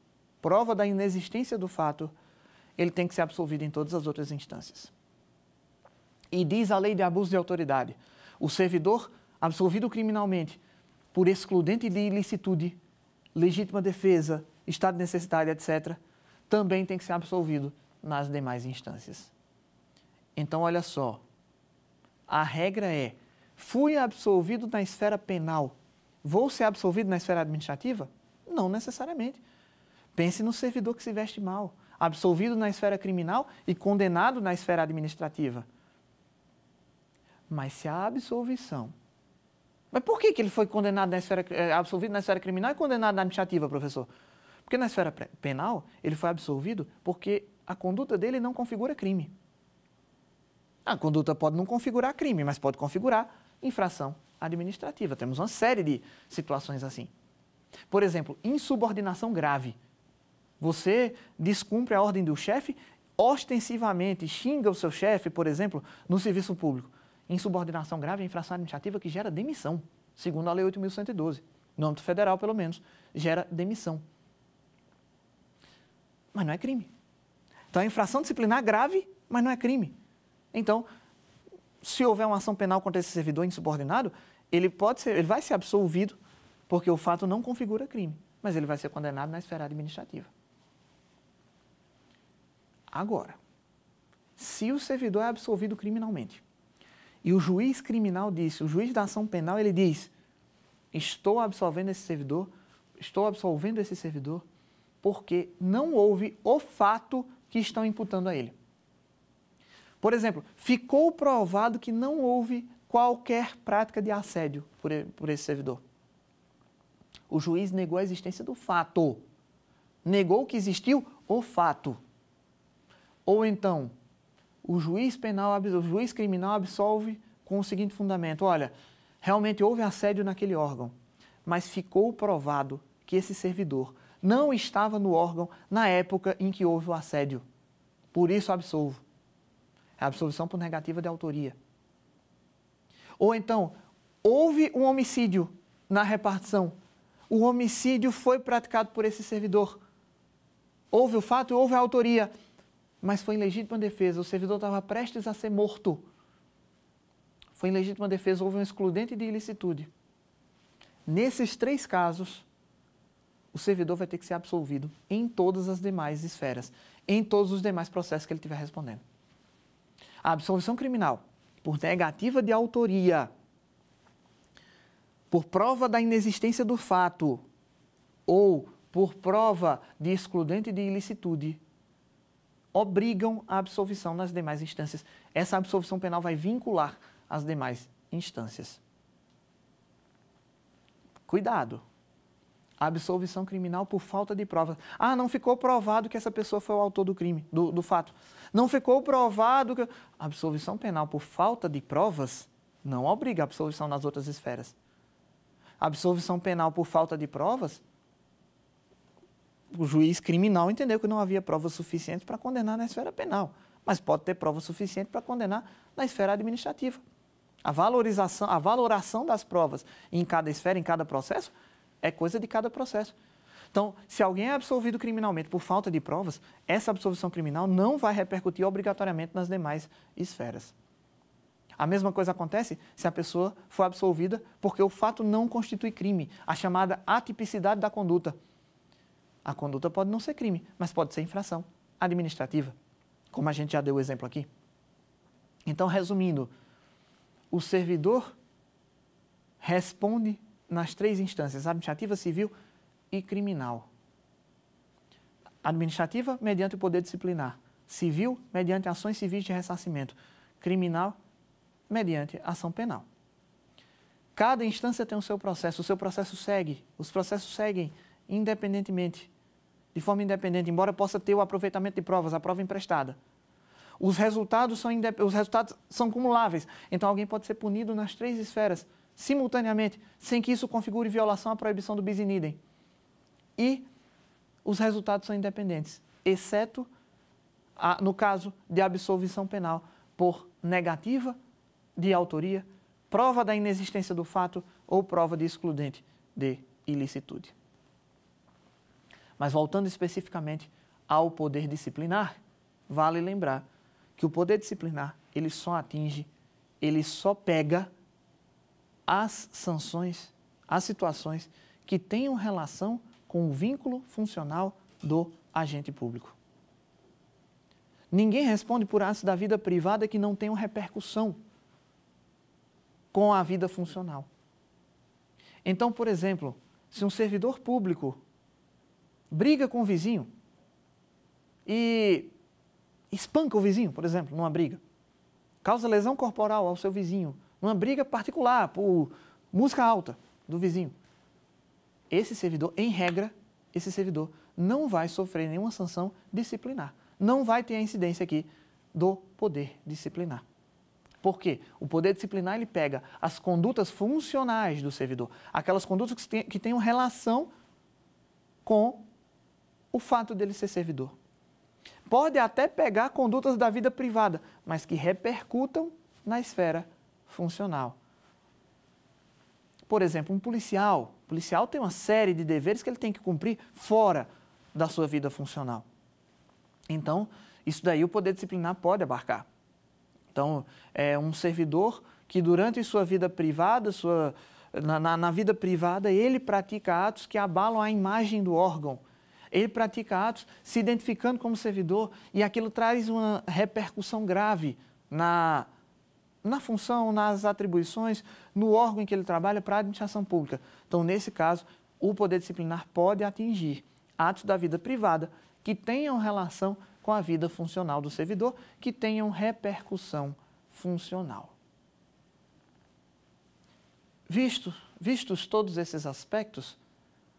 prova da inexistência do fato, ele tem que ser absolvido em todas as outras instâncias. E diz a lei de abuso de autoridade, o servidor absolvido criminalmente por excludente de ilicitude, legítima defesa, estado de necessidade, etc., também tem que ser absolvido nas demais instâncias. Então, olha só, a regra é, fui absolvido na esfera penal, vou ser absolvido na esfera administrativa? Não necessariamente. Pense no servidor que se veste mal, absolvido na esfera criminal e condenado na esfera administrativa. Mas se a absolvição... Mas por que ele foi condenado na esfera, absolvido na esfera criminal e condenado na administrativa, professor? Porque na esfera penal, ele foi absolvido porque a conduta dele não configura crime. A conduta pode não configurar crime, mas pode configurar infração administrativa. Temos uma série de situações assim. Por exemplo, insubordinação grave. Você descumpre a ordem do chefe, ostensivamente xinga o seu chefe, por exemplo, no serviço público. Insubordinação grave é infração administrativa que gera demissão, segundo a Lei 8.112. No âmbito federal, pelo menos, gera demissão. Mas não é crime. Então, é infração disciplinar grave, mas não é crime. Então, se houver uma ação penal contra esse servidor insubordinado, ele vai ser absolvido, porque o fato não configura crime, mas ele vai ser condenado na esfera administrativa. Agora, se o servidor é absolvido criminalmente, e o juiz criminal disse, o juiz da ação penal, ele diz, estou absolvendo esse servidor porque não houve o fato que estão imputando a ele. Por exemplo, ficou provado que não houve qualquer prática de assédio por esse servidor. O juiz negou a existência do fato. Negou que existiu o fato. Ou então, o juiz criminal absolve com o seguinte fundamento, olha, realmente houve assédio naquele órgão, mas ficou provado que esse servidor não estava no órgão na época em que houve o assédio. Por isso absolvo. É a absolvição por negativa de autoria. Ou então, houve um homicídio na repartição. O homicídio foi praticado por esse servidor. Houve o fato, houve a autoria, mas foi em legítima defesa. O servidor estava prestes a ser morto. Foi em legítima defesa, houve um excludente de ilicitude. Nesses 3 casos, o servidor vai ter que ser absolvido em todas as demais esferas, em todos os demais processos que ele estiver respondendo. A absolvição criminal, por negativa de autoria, por prova da inexistência do fato ou por prova de excludente de ilicitude, obrigam a absolvição nas demais instâncias. Essa absolvição penal vai vincular as demais instâncias. Cuidado! A absolvição criminal por falta de provas. Ah, não ficou provado que essa pessoa foi o autor do crime, do fato. Não ficou provado que... A absolvição penal por falta de provas não obriga a absolvição nas outras esferas. A absolvição penal por falta de provas, o juiz criminal entendeu que não havia provas suficientes para condenar na esfera penal, mas pode ter provas suficientes para condenar na esfera administrativa. A valoração das provas em cada esfera, em cada processo, é coisa de cada processo. Então, se alguém é absolvido criminalmente por falta de provas, essa absolvição criminal não vai repercutir obrigatoriamente nas demais esferas. A mesma coisa acontece se a pessoa for absolvida porque o fato não constitui crime, a chamada atipicidade da conduta. A conduta pode não ser crime, mas pode ser infração administrativa, como a gente já deu o exemplo aqui. Então, resumindo, o servidor responde nas 3 instâncias, administrativa, civil e criminal. Administrativa, mediante o poder disciplinar. Civil, mediante ações civis de ressarcimento. Criminal, mediante ação penal. Cada instância tem o seu processo segue, os processos seguem independentemente, de forma independente, embora possa ter o aproveitamento de provas, a prova emprestada. Os resultados são cumuláveis, então alguém pode ser punido nas 3 esferas, simultaneamente, sem que isso configure violação à proibição do bis in idem. E os resultados são independentes, exceto no caso de absolvição penal por negativa de autoria, prova da inexistência do fato ou prova de excludente de ilicitude. Mas voltando especificamente ao poder disciplinar, vale lembrar que o poder disciplinar, ele só pega as sanções, as situações que tenham relação com o vínculo funcional do agente público. Ninguém responde por atos da vida privada que não tenham repercussão com a vida funcional. Então, por exemplo, se um servidor público briga com o vizinho e espanca o vizinho, por exemplo, numa briga, causa lesão corporal ao seu vizinho, numa briga particular por música alta do vizinho, esse servidor, em regra, esse servidor não vai sofrer nenhuma sanção disciplinar. Não vai ter a incidência aqui do poder disciplinar. Por quê? O poder disciplinar, ele pega as condutas funcionais do servidor, aquelas condutas que tenham relação com o fato dele ser servidor. Pode até pegar condutas da vida privada, mas que repercutam na esfera funcional. Por exemplo, um policial. O policial tem uma série de deveres que ele tem que cumprir fora da sua vida funcional. Então, isso daí o poder disciplinar pode abarcar. Então, é um servidor que durante sua vida privada, na vida privada, ele pratica atos que abalam a imagem do órgão. Ele pratica atos se identificando como servidor e aquilo traz uma repercussão grave na função, nas atribuições, no órgão em que ele trabalha para a administração pública. Então, nesse caso, o poder disciplinar pode atingir atos da vida privada que tenham relação com a vida funcional do servidor, que tenham repercussão funcional. Vistos todos esses aspectos,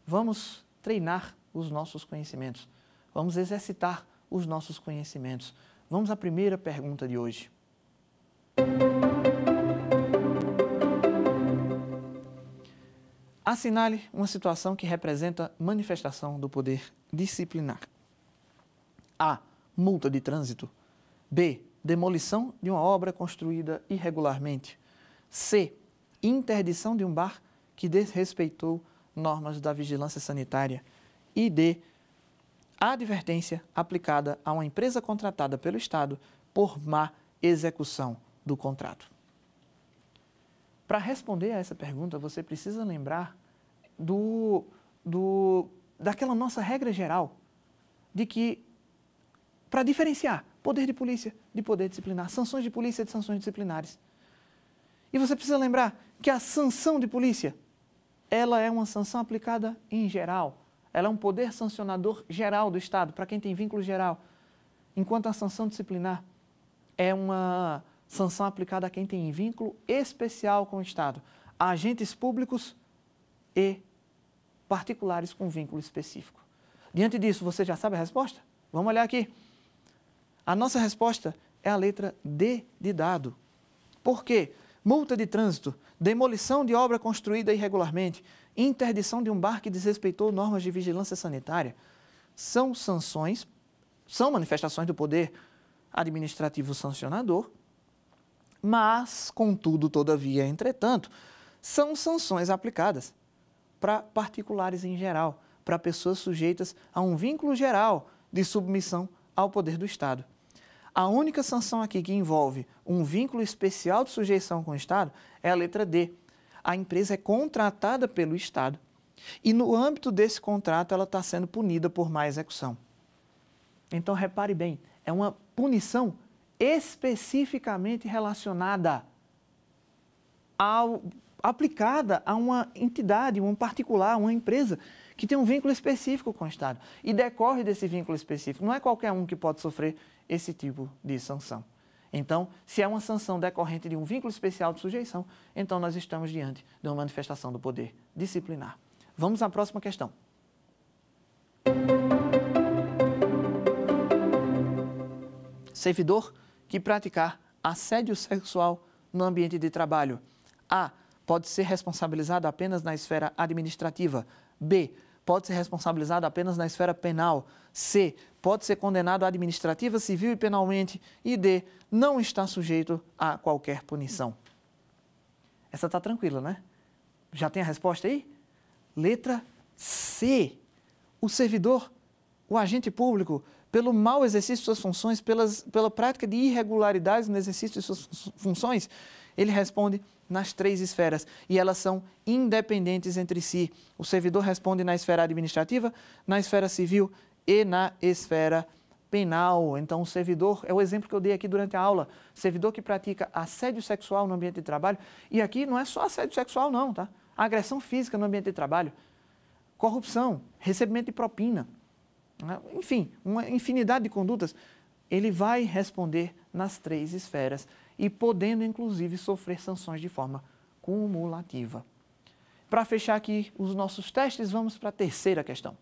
vamos treinar os nossos conhecimentos, vamos exercitar os nossos conhecimentos. Vamos à primeira pergunta de hoje. Assinale uma situação que representa manifestação do poder disciplinar. A. Multa de trânsito. B. Demolição de uma obra construída irregularmente. C. Interdição de um bar que desrespeitou normas da vigilância sanitária. E D. Advertência aplicada a uma empresa contratada pelo Estado por má execução do contrato. Para responder a essa pergunta, você precisa lembrar daquela nossa regra geral de que, para diferenciar poder de polícia de poder disciplinar, sanções de polícia de sanções disciplinares. E você precisa lembrar que a sanção de polícia, ela é uma sanção aplicada em geral. Ela é um poder sancionador geral do Estado, para quem tem vínculo geral. Enquanto a sanção disciplinar é uma sanção aplicada a quem tem vínculo especial com o Estado, a agentes públicos e particulares com vínculo específico. Diante disso, você já sabe a resposta? Vamos olhar aqui. A nossa resposta é a letra D de dado. Por quê? Multa de trânsito, demolição de obra construída irregularmente, interdição de um bar que desrespeitou normas de vigilância sanitária, são sanções, são manifestações do poder administrativo sancionador, mas, contudo, todavia, entretanto, são sanções aplicadas para particulares em geral, para pessoas sujeitas a um vínculo geral de submissão ao poder do Estado. A única sanção aqui que envolve um vínculo especial de sujeição com o Estado é a letra D. A empresa é contratada pelo Estado e, no âmbito desse contrato, ela está sendo punida por má execução. Então, repare bem, é uma punição especificamente relacionada aplicada a uma entidade, um particular, uma empresa que tem um vínculo específico com o Estado e decorre desse vínculo específico. Não é qualquer um que pode sofrer esse tipo de sanção. Então, se é uma sanção decorrente de um vínculo especial de sujeição, então nós estamos diante de uma manifestação do poder disciplinar. Vamos à próxima questão. Servidor que praticar assédio sexual no ambiente de trabalho. A. Pode ser responsabilizado apenas na esfera administrativa. B. pode ser responsabilizado apenas na esfera penal. C, pode ser condenado administrativa, civil e penalmente. E D, não está sujeito a qualquer punição. Essa está tranquila, né? Já tem a resposta aí? Letra C. O servidor, o agente público, pelo mau exercício de suas funções, pela prática de irregularidades no exercício de suas funções, ele responde nas 3 esferas e elas são independentes entre si. O servidor responde na esfera administrativa, na esfera civil e na esfera penal. Então, o servidor, é o exemplo que eu dei aqui durante a aula, servidor que pratica assédio sexual no ambiente de trabalho, e aqui não é só assédio sexual não, tá? Agressão física no ambiente de trabalho, corrupção, recebimento de propina, enfim, uma infinidade de condutas, ele vai responder nas 3 esferas e podendo, inclusive, sofrer sanções de forma cumulativa. Para fechar aqui os nossos testes, vamos para a terceira questão.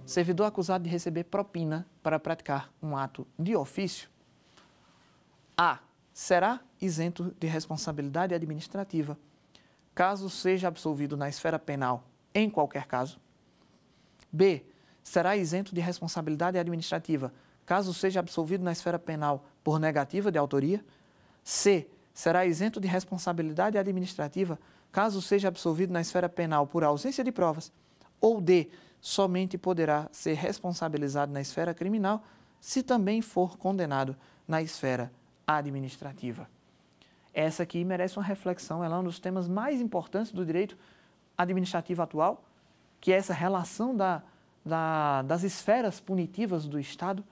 Servidor acusado de receber propina para praticar um ato de ofício. A. Será isento de responsabilidade administrativa, caso seja absolvido na esfera penal, em qualquer caso. B. Será isento de responsabilidade administrativa, caso seja absolvido na esfera penal por negativa de autoria. C. Será isento de responsabilidade administrativa, caso seja absolvido na esfera penal por ausência de provas. Ou D. Somente poderá ser responsabilizado na esfera criminal se também for condenado na esfera administrativa. Essa aqui merece uma reflexão, ela é um dos temas mais importantes do direito administrativo atual, que é essa relação das esferas punitivas do Estado,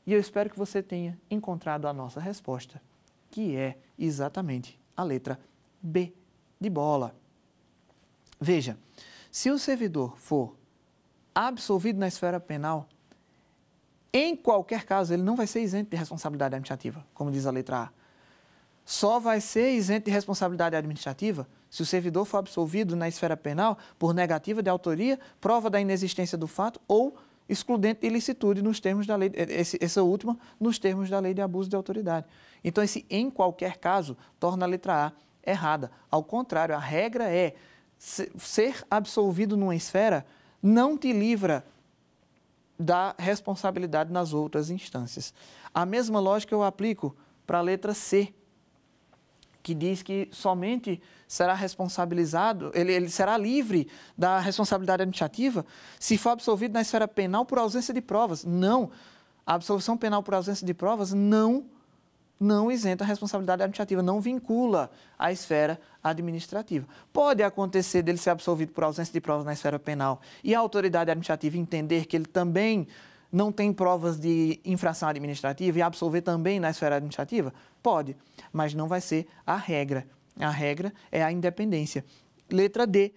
e eu espero que você tenha encontrado a nossa resposta, que é exatamente a letra B de bola. Veja, se o servidor for absolvido na esfera penal, em qualquer caso, ele não vai ser isento de responsabilidade administrativa, como diz a letra A. Só vai ser isento de responsabilidade administrativa se o servidor for absolvido na esfera penal por negativa de autoria, prova da inexistência do fato ou excludente de ilicitude nos termos da lei, essa última, nos termos da lei de abuso de autoridade. Então, esse em qualquer caso torna a letra A errada. Ao contrário, a regra é ser absolvido numa esfera não te livra da responsabilidade nas outras instâncias. A mesma lógica eu aplico para a letra C, que diz que somente será responsabilizado, ele será livre da responsabilidade administrativa se for absolvido na esfera penal por ausência de provas. Não, a absolvição penal por ausência de provas não isenta a responsabilidade administrativa, não vincula a esfera administrativa. Pode acontecer dele ser absolvido por ausência de provas na esfera penal e a autoridade administrativa entender que ele também não tem provas de infração administrativa e absolver também na esfera administrativa? Pode, mas não vai ser a regra. A regra é a independência. Letra D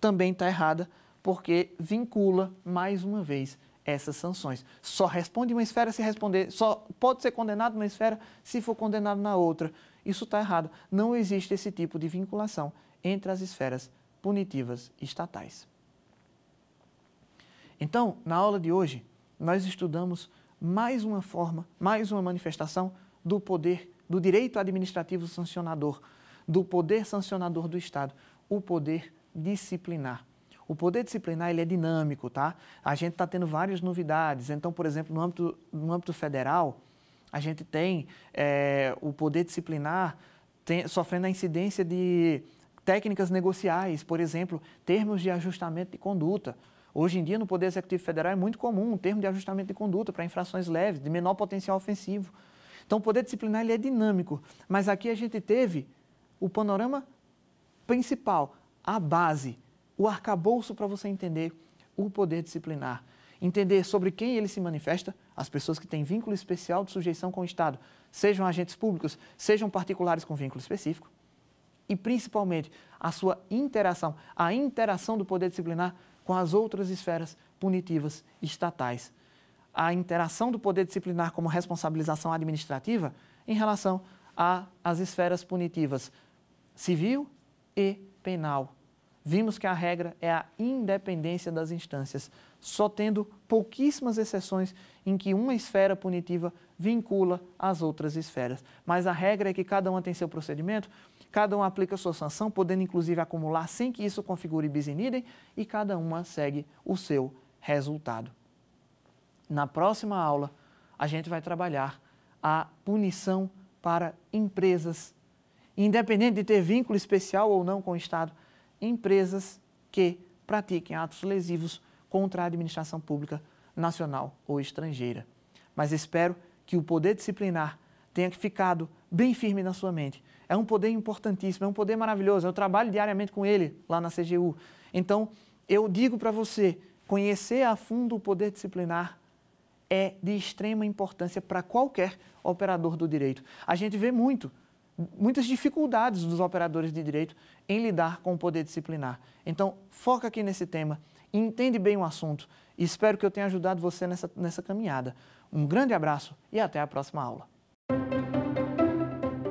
também está errada, porque vincula, mais uma vez, essas sanções. Só responde uma esfera se responder, só pode ser condenado numa esfera se for condenado na outra. Isso está errado. Não existe esse tipo de vinculação entre as esferas punitivas estatais. Então, na aula de hoje, nós estudamos mais uma forma, mais uma manifestação do poder, do direito administrativo sancionador, do poder sancionador do Estado, o poder disciplinar. O poder disciplinar ele é dinâmico, tá? A gente está tendo várias novidades. Então, por exemplo, no âmbito federal, a gente tem o poder disciplinar sofrendo a incidência de técnicas negociais, por exemplo, termos de ajustamento de conduta. Hoje em dia, no Poder Executivo Federal, é muito comum um termo de ajustamento de conduta para infrações leves, de menor potencial ofensivo. Então, o poder disciplinar ele é dinâmico, mas aqui a gente teve o panorama principal, a base, o arcabouço para você entender o poder disciplinar. Entender sobre quem ele se manifesta, as pessoas que têm vínculo especial de sujeição com o Estado, sejam agentes públicos, sejam particulares com vínculo específico, e principalmente a sua interação, a interação do poder disciplinar com as outras esferas punitivas estatais. A interação do poder disciplinar como responsabilização administrativa em relação às esferas punitivas civil e penal. Vimos que a regra é a independência das instâncias, só tendo pouquíssimas exceções em que uma esfera punitiva vincula às outras esferas. Mas a regra é que cada uma tem seu procedimento, cada uma aplica sua sanção, podendo inclusive acumular sem que isso configure bis in idem, e cada uma segue o seu resultado. Na próxima aula, a gente vai trabalhar a punição para empresas, independente de ter vínculo especial ou não com o Estado, empresas que pratiquem atos lesivos contra a administração pública nacional ou estrangeira. Mas espero que o poder disciplinar tenha ficado bem firme na sua mente. É um poder importantíssimo, é um poder maravilhoso. Eu trabalho diariamente com ele lá na CGU. Então, eu digo para você, conhecer a fundo o poder disciplinar é de extrema importância para qualquer operador do direito. A gente vê muitas dificuldades dos operadores de direito em lidar com o poder disciplinar. Então, foca aqui nesse tema, entende bem o assunto e espero que eu tenha ajudado você nessa caminhada. Um grande abraço e até a próxima aula.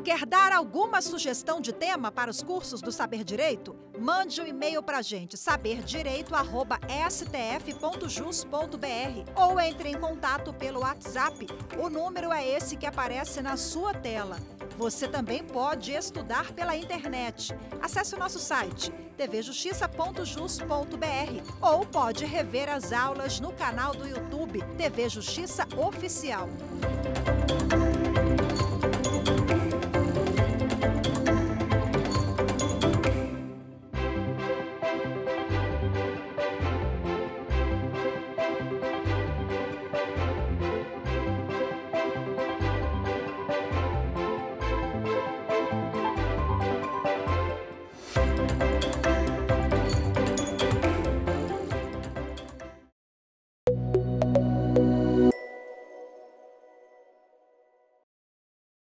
Quer dar alguma sugestão de tema para os cursos do Saber Direito? Mande um e-mail para a gente, saberdireito@stf.jus.br, ou entre em contato pelo WhatsApp. O número é esse que aparece na sua tela. Você também pode estudar pela internet. Acesse o nosso site tvjustiça.jus.br ou pode rever as aulas no canal do YouTube TV Justiça Oficial.